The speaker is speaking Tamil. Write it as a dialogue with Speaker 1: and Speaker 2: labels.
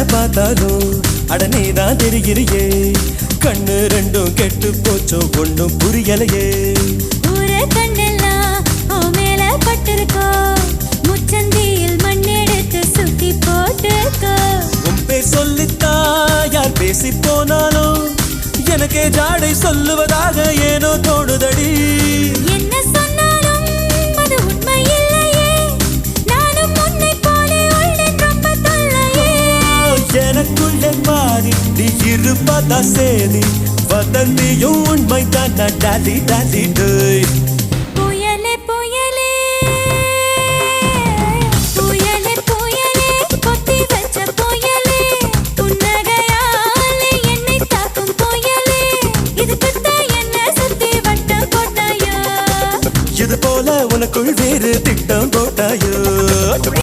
Speaker 1: பார்த்தாலும் அடனேதான் தெரிகிறியே கண்ணு ரெண்டும் கெட்டு போச்சோ ஒன்றும் புரியலையே
Speaker 2: ஊர கண்ணெல்லாம் ஓ மேல பட்டிருக்கோ முச்சந்தியில் மண்ணெடுத்து சுத்தி போட்டுக்கோ
Speaker 1: உன் பேர் சொல்லித்தா யார் பேசி போனாலும் எனக்கே ஜாடை சொல்லுவதாக ஏனோ தோணுதடி
Speaker 2: என்ன சொன்னாலும் அது உண்மை இல்லையே நானும் உன்னை போலே உள்ளேன் ரொம்ப தொல்லையே
Speaker 1: எனக்குள்ளே மாறி நீ இருப்பதா சேதி வதந்தியும் உண்மை தான் டாடி டாடி டேய்